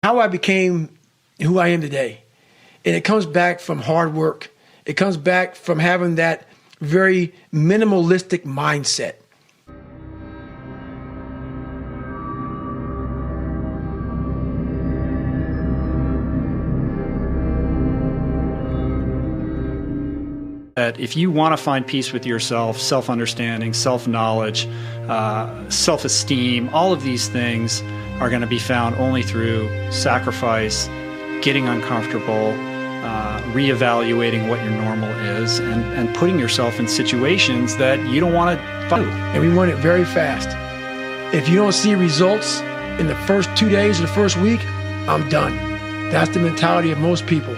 how I became who I am today. And it comes back from hard work. It comes back from having that very minimalistic mindset. That if you want to find peace with yourself, self-understanding, self-knowledge, self-esteem, all of these things are going to be found only through sacrifice, getting uncomfortable, reevaluating what your normal is, and putting yourself in situations that you don't want to do. And we want it very fast. If you don't see results in the first 2 days or the first week, I'm done. That's the mentality of most people.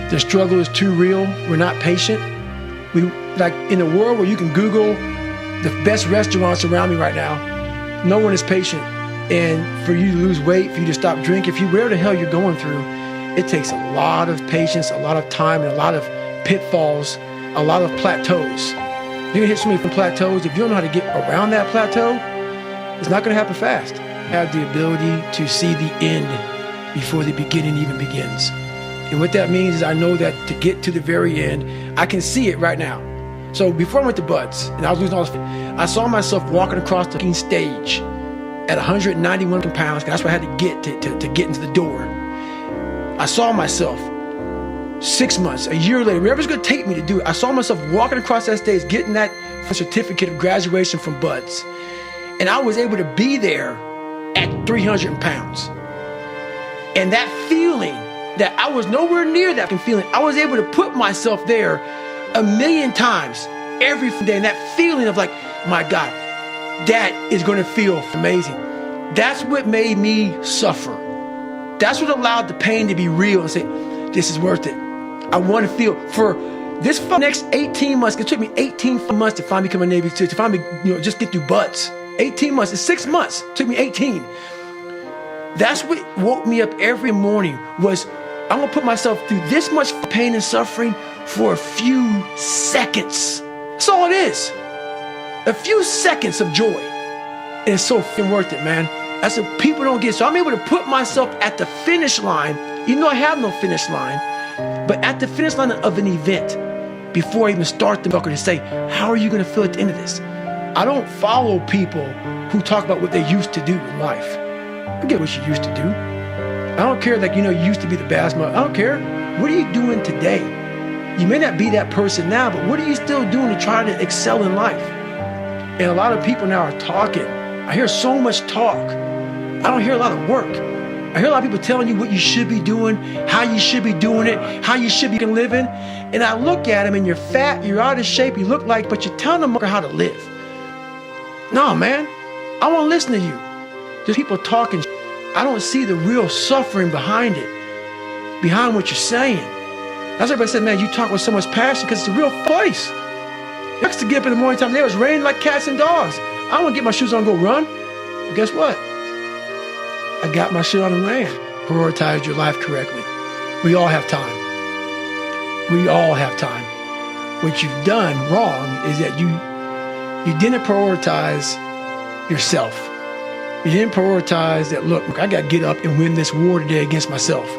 The struggle is too real. We're not patient. We, like in a world where you can Google the best restaurants around me right now, no one is patient. And for you to lose weight, for you to stop drinking, if you whatever the hell you're going through, it takes a lot of patience, a lot of time, and a lot of pitfalls, a lot of plateaus. You're gonna hit so many plateaus. If you don't know how to get around that plateau, it's not gonna happen fast. Have the ability to see the end before the beginning even begins. And what that means is I know that to get to the very end, I can see it right now. So before I went to Buds, and I was losing all this, I saw myself walking across the stage at 191 pounds, because that's what I had to get to get into the door. I saw myself 6 months, a year later, whatever's gonna take me to do it, I saw myself walking across that stage, getting that certificate of graduation from Buds. And I was able to be there at 300 pounds. And that feeling, that I was nowhere near that feeling, I was able to put myself there 1,000,000 times every day. And that feeling of like, my God, that is gonna feel amazing. That's what made me suffer. That's what allowed the pain to be real and say, this is worth it. I want to feel for this next 18 months. It took me 18 months to finally become a Navy SEAL, to finally, just get through Buds. 18 months, it's 6 months. It took me 18. That's what woke me up every morning was, I'm gonna put myself through this much pain and suffering for a few seconds. That's all it is. A few seconds of joy. And it's so worth it, man. That's what people don't get. So I'm able to put myself at the finish line, even though I have no finish line, but at the finish line of an event before I even start the book, to say, how are you gonna feel at the end of this? I don't follow people who talk about what they used to do in life. I get what you used to do. I don't care that, you used to be the best mother. I don't care. What are you doing today? You may not be that person now, but what are you still doing to try to excel in life? And a lot of people now are talking. I hear so much talk. I don't hear a lot of work. I hear a lot of people telling you what you should be doing, how you should be doing it, how you should be living. And I look at them and you're fat, you're out of shape, you look like, but you're telling them how to live. No, man, I won't listen to you. There's people talking. I don't see the real suffering behind it, behind what you're saying. That's why everybody said, man, you talk with so much passion because it's a real place. I used to get up in the morning time, it was raining like cats and dogs. I want to get my shoes on and go run. But guess what? I got my shit on and ran. Prioritize your life correctly. We all have time. We all have time. What you've done wrong is that you didn't prioritize yourself. You didn't prioritize that, look, I got to get up and win this war today against myself.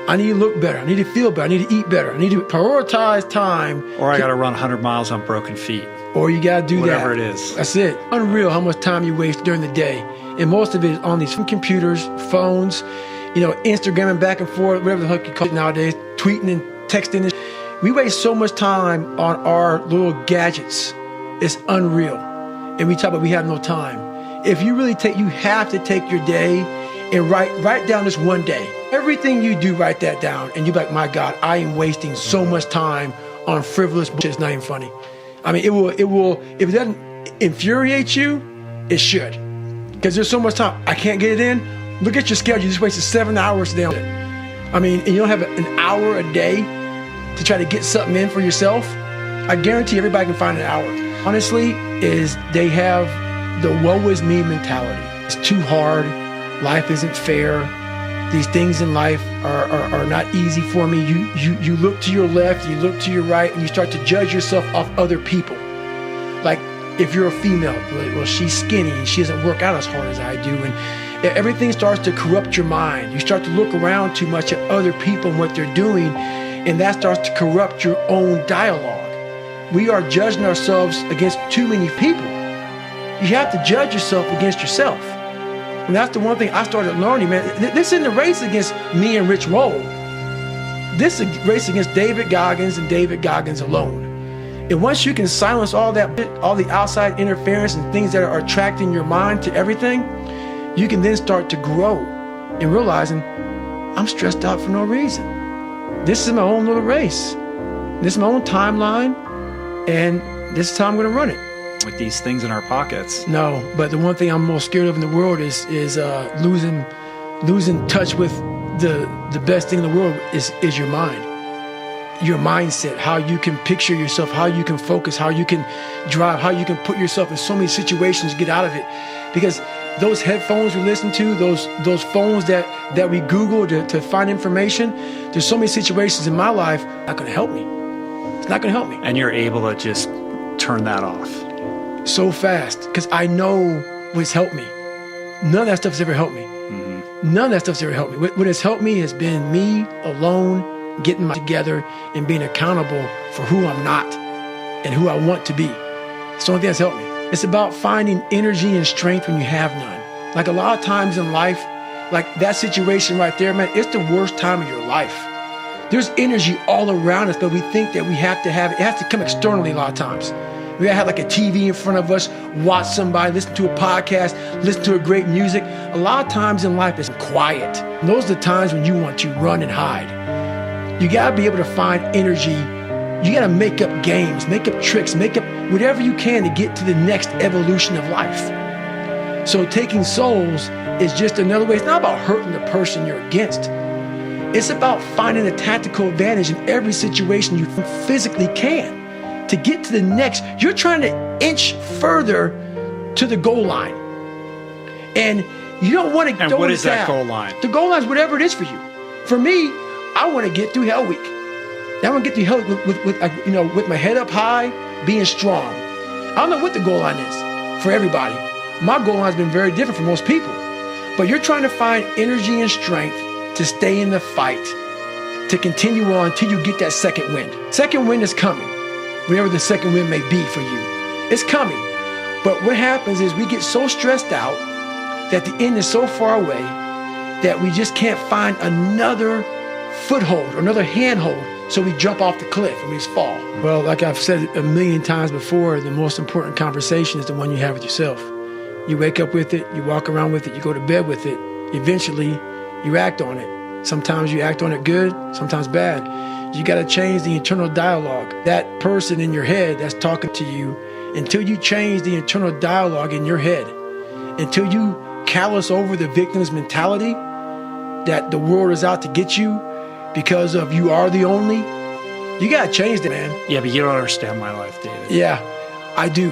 I need to look better. I need to feel better. I need to eat better. I need to prioritize time. Or I got to run 100 miles on broken feet. Or you got to do whatever that. It is. That's it. Unreal how much time you waste during the day. And most of it is on these computers, phones, Instagramming back and forth, whatever the heck you call it nowadays, tweeting and texting. We waste so much time on our little gadgets. It's unreal. And we talk about we have no time. If you really you have to take your day and write down this one day. Everything you do, write that down. And you're like, my God, I am wasting so much time on frivolous bullshit. It's not even funny. I mean, it will, if it doesn't infuriate you, it should. Because there's so much time. I can't get it in. Look at your schedule. You just wasted 7 hours today on it. I mean, and you don't have an hour a day to try to get something in for yourself. I guarantee everybody can find an hour. Honestly, they have the woe is me mentality. It's too hard. Life isn't fair. These things in life are not easy for me. You look to your left, you look to your right, and you start to judge yourself off other people. Like if you're a female, well, she's skinny and she doesn't work out as hard as I do, everything starts to corrupt your mind. You start to look around too much at other people and what they're doing, and that starts to corrupt your own dialogue. We are judging ourselves against too many people. You have to judge yourself against yourself. And that's the one thing I started learning, man. This isn't a race against me and Rich Roll. This is a race against David Goggins and David Goggins alone. And once you can silence all the outside interference and things that are attracting your mind to everything, you can then start to grow in realizing I'm stressed out for no reason. This is my own little race. This is my own timeline, and this is how I'm going to run it. With these things in our pockets. No, but the one thing I'm most scared of in the world is losing touch with the best thing in the world is your mind. Your mindset, how you can picture yourself, how you can focus, how you can drive, how you can put yourself in so many situations to get out of it. Because those headphones we listen to, those phones that we Google to find information, there's so many situations in my life not going to help me. It's not going to help me. And you're able to just turn that off. So fast, because I know what's helped me. None of that stuff's ever helped me. Mm-hmm. None of that stuff's ever helped me. What has helped me has been me alone, getting together and being accountable for who I'm not and who I want to be. It's the only thing that's helped me. It's about finding energy and strength when you have none. Like a lot of times in life, like that situation right there, man, it's the worst time of your life. There's energy all around us, but we think that we have to have it. It has to come externally a lot of times. We gotta have like a TV in front of us, watch somebody, listen to a podcast, listen to a great music. A lot of times in life it's quiet. And those are the times when you want to run and hide. You gotta be able to find energy. You gotta make up games, make up tricks, make up whatever you can to get to the next evolution of life. So taking souls is just another way. It's not about hurting the person you're against. It's about finding a tactical advantage in every situation you physically can. To get to the next, you're trying to inch further to the goal line. And you don't want to go And what is that goal line? The goal line is whatever it is for you. For me, I want to get through Hell Week. I want to get through Hell Week with my head up high, being strong. I don't know what the goal line is for everybody. My goal line has been very different from most people. But you're trying to find energy and strength to stay in the fight, to continue on until you get that second wind. Second wind is coming. Whatever the second wind may be for you. It's coming. But what happens is we get so stressed out that the end is so far away that we just can't find another foothold or another handhold, so we jump off the cliff and we just fall. Well, like I've said a million times before, the most important conversation is the one you have with yourself. You wake up with it, you walk around with it, you go to bed with it. Eventually, you act on it. Sometimes you act on it good, sometimes bad. You got to change the internal dialogue. That person in your head that's talking to you, until you change the internal dialogue in your head, until you callous over the victim's mentality that the world is out to get you because of you are the only, you got to change that, man. Yeah, but you don't understand my life, David. Yeah, I do.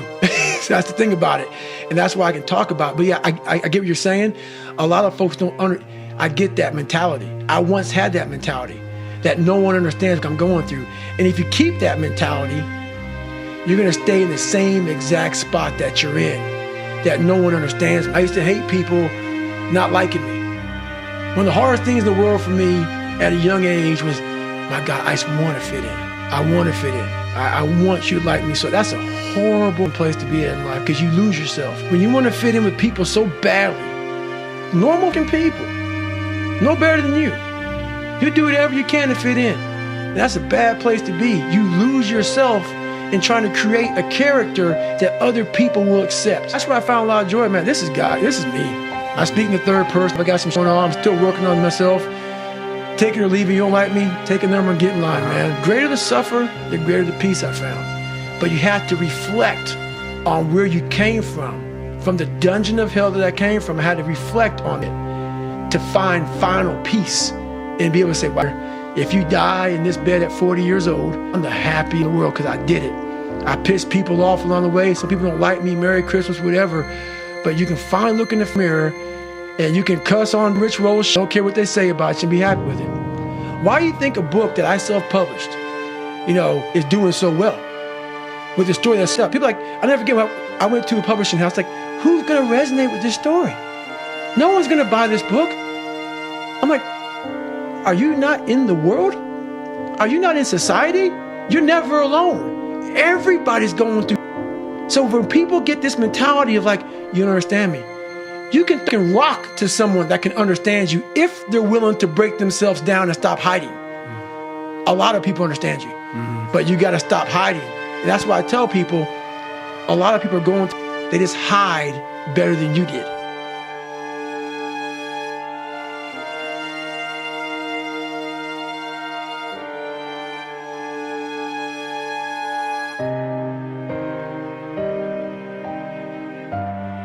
That's the thing about it. And that's why I can talk about it. But yeah, I get what you're saying. A lot of folks don't I get that mentality. I once had that mentality. That no one understands what I'm going through. And if you keep that mentality, you're gonna stay in the same exact spot that you're in, that no one understands. I used to hate people not liking me. One of the hardest things in the world for me at a young age was, my God, I just wanna fit in. I wanna fit in. I want you to like me. So that's a horrible place to be in life because you lose yourself. When you wanna fit in with people so badly, normal people, no better than you. You do whatever you can to fit in. That's a bad place to be. You lose yourself in trying to create a character that other people will accept. That's where I found a lot of joy, man. This is God. This is me. I speak in the third person. I got some going on. I'm still working on myself. Take it or leave it. You don't like me? Take a number and get in line, man. Greater the suffer, the greater the peace I found. But you have to reflect on where you came from the dungeon of hell that I came from. I had to reflect on it to find final peace. And be able to say, well, if you die in this bed at 40 years old, I'm the happy in the world because I did it. I pissed people off along the way. Some people don't like me, Merry Christmas, whatever. But you can finally look in the mirror and you can cuss on Rich Roll, don't care what they say about you, and be happy with it. Why do you think a book that I self-published, is doing so well? With the story that's up. People like, I never forget when I went to a publishing house, like, who's going to resonate with this story? No one's going to buy this book. I'm like, are you not in the world? Are you not in society? You're never alone. Everybody's going through. So when people get this mentality of like, you don't understand me, you can rock to someone that can understand you if they're willing to break themselves down and stop hiding. A lot of people understand you, but you got to stop hiding. And that's why I tell people, a lot of people are going through, they just hide better than you did.